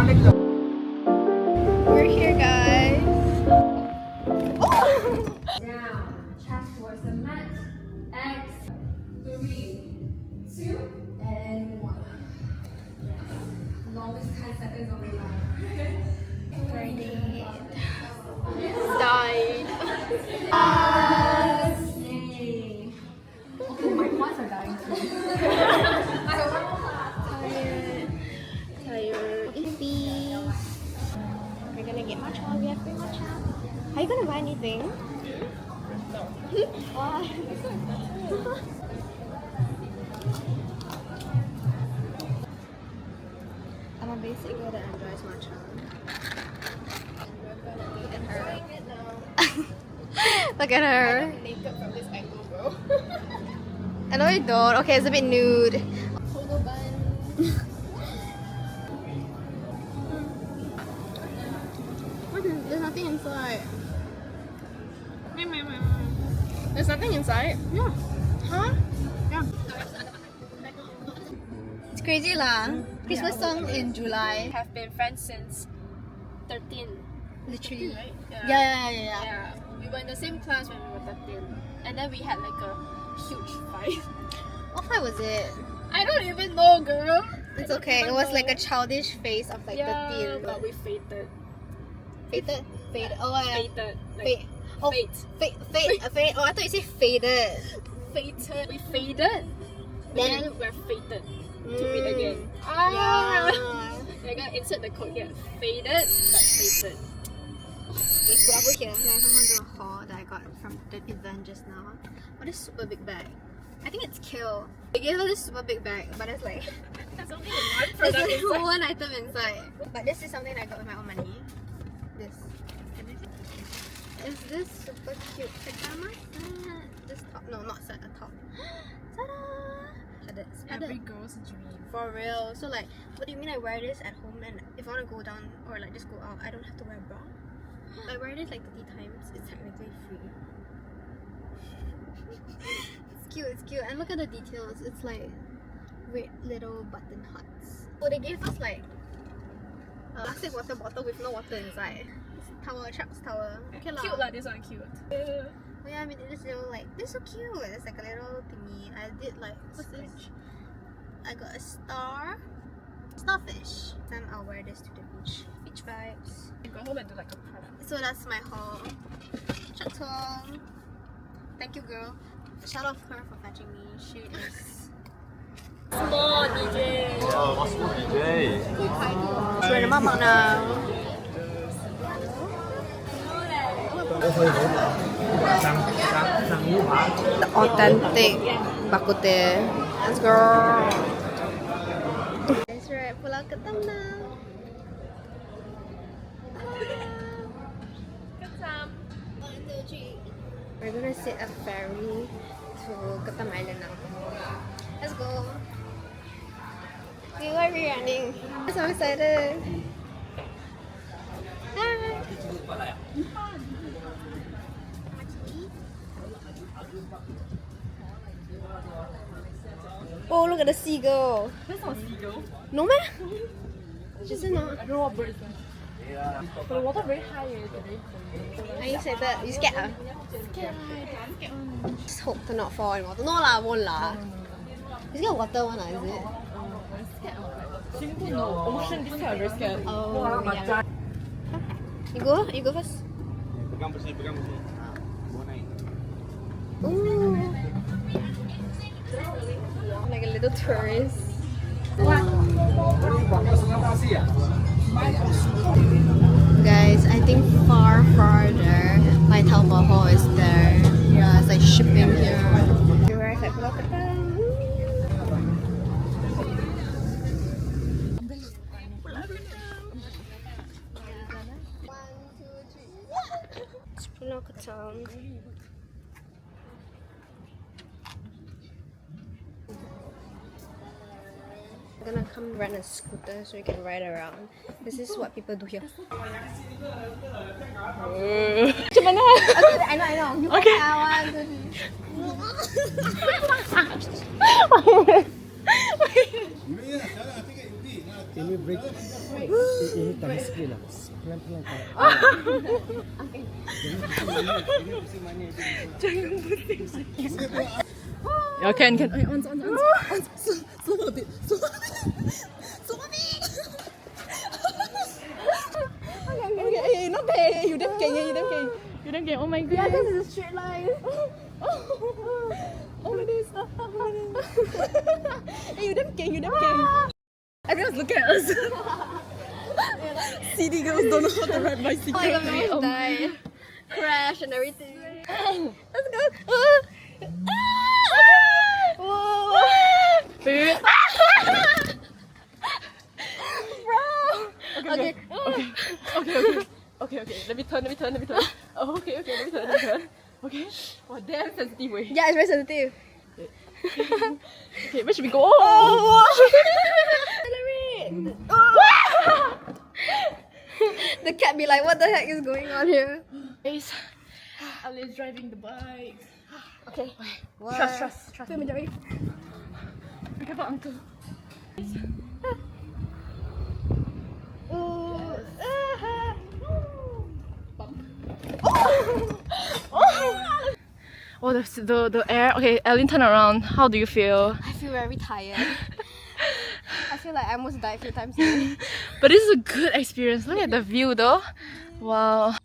We're here, guys. Down, chest towards the mat. X, 3, 2, and 1. Longest 10 seconds of your life. Ready. Died. Yay. Okay, my quads are dying too. Tired. Sleepy. We're gonna get matcha. We have free matcha. Are you gonna buy anything? No. Why? I'm a basic girl that enjoys matcha. Look at her. Look at her. Naked from this angle, bro. I know you don't. Okay, it's a bit nude. Polo bun. There's nothing inside. There's nothing inside? Yeah. Huh? Yeah. It's crazy lah. Christmas song in July. Have been friends since 13. Literally. Right? Yeah. We were in the same class when we were 13. And then we had like a huge fight. What fight was it? I don't even know, girl. It's okay. It was like a childish face of like 13. But we fated. Fated? Faded. Oh, yeah. Fated. Like, Fate. Oh, fate. Fate. Oh, I thought you said faded. Fated. We faded. Then we're fated to meet again. Yeah. You're gonna insert the code here. Faded, but fated. Okay, so over here. There's someone do a haul that I got from the event just now. Oh, this super big bag. I think it's Kill. They gave us this super big bag, but it's like There's only one there's product only inside. one item inside. But this is something I got with my own money. This. Is this super cute pajama set? This top? No, not set. A top. Ta-da! Every girl's dream. For real. So like, what do you mean I wear this at home and if I want to go down or like just go out, I don't have to wear a bra? I wear this like 30 times. It's technically free. It's cute. And look at the details. It's like red little button hearts. So they gave us like a plastic water bottle with no water inside. It's towel, Chuck's towel. Okay lah. Cute lah, this one cute. Oh yeah, I mean this little like this is so cute. It's like a little thingy. I did like what's this? I got a starfish. Then I'll wear this to the beach. Beach vibes. You go home and do like a product. So that's my haul. Chatong. Thank you, girl. Shout out her for fetching me. She is Small DJ. Wow, what's good, DJ? we're the mama now. The authentic bak kut teh. Let's go. That's right. Pulau Ketam now. We're gonna sit a ferry to Ketam Island now. Let's go. Why are we running? I'm so excited. Hi. Oh, look at the seagull. That's not a seagull. No man? She's not. I don't know what bird is that. But the water very high today. Are you excited? You scared? Huh? Scared. I'm scared. Just hope to not fall in water. No lah, won't lah. You scared of water one, is it? I'm scared of swimming pool. No, ocean. This kind I'm very scared. Oh, yeah. You go? You go first. Pegang besi. Bawa naik. Ooh. Like a little tourist. Guys, I think far farther my Taobaho is there. Yeah, it's like shipping here. Everywhere is like Pulau Ketam. It's Pulau Ketam. I'm gonna come rent a scooter so we can ride around. This is what people do here. Okay, I know. You okay. Ini break. Ini tadi skill lah. Pelan-pelan kan. Ini pusing mana je. Jangan pusing. Ya kan. On. Slow a bit. Okay. Not bad. You damn king. Oh my god. Yeah, this is a straight line. Oh my days. Hey, you damn king. Everyone's looking at us. CD girls don't know how to ride bicycle. Oh my god, we almost died. Crash and everything. Let's go. Whoa. Baby. Okay. Let me turn. Oh, okay. Let me turn. Okay. Oh, damn sensitive way. Yeah, it's very sensitive. Okay, where should we go? Oh! The cat be like, what the heck is going on here? Ace. Ali's driving the bike. Okay. What? Trust. Feel me, Jerry. Be careful, uncle. Oh, the air. Okay, Ellen, turn around. How do you feel? I feel very tired. I feel like I almost died a few times today. But this is a good experience. Look at the view though. Wow.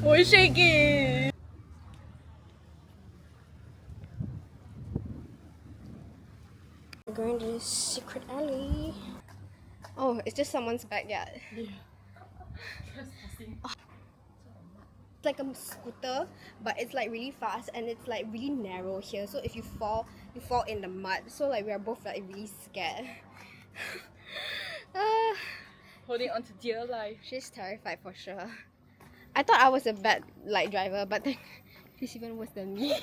Oh, it's shaking. We're going to this secret alley. Oh, it's just someone's backyard. Yeah. It's like a scooter, but it's like really fast and it's like really narrow here. So if you fall in the mud. So like we are both like really scared. Holding on to dear life. She's terrified for sure. I thought I was a bad like driver, but then she's even worse than me.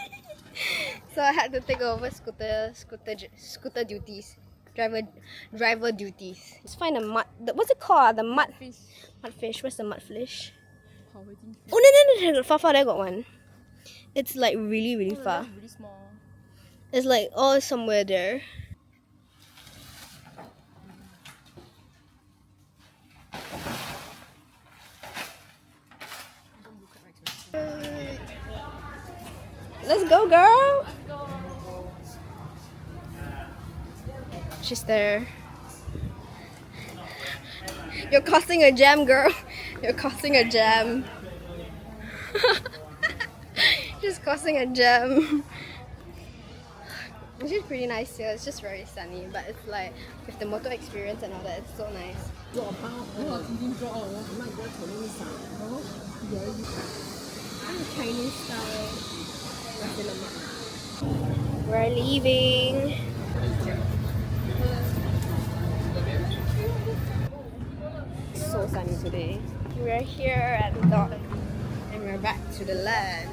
So I had to take over scooter duties, driver duties. Let's find what's it called? The mudfish. Mudfish. Where's the mudfish? Oh no! Far there got one. It's like really far. Really small. It's like all somewhere there. Let's go, girl! She's there. You're causing a jam, girl. You're causing a jam. Just causing a jam. It's just pretty nice here. It's just very sunny, but it's like with the motor experience and all that, it's so nice. Chinese style. We're leaving. So sunny today. We're here at the dock and we're back to the land.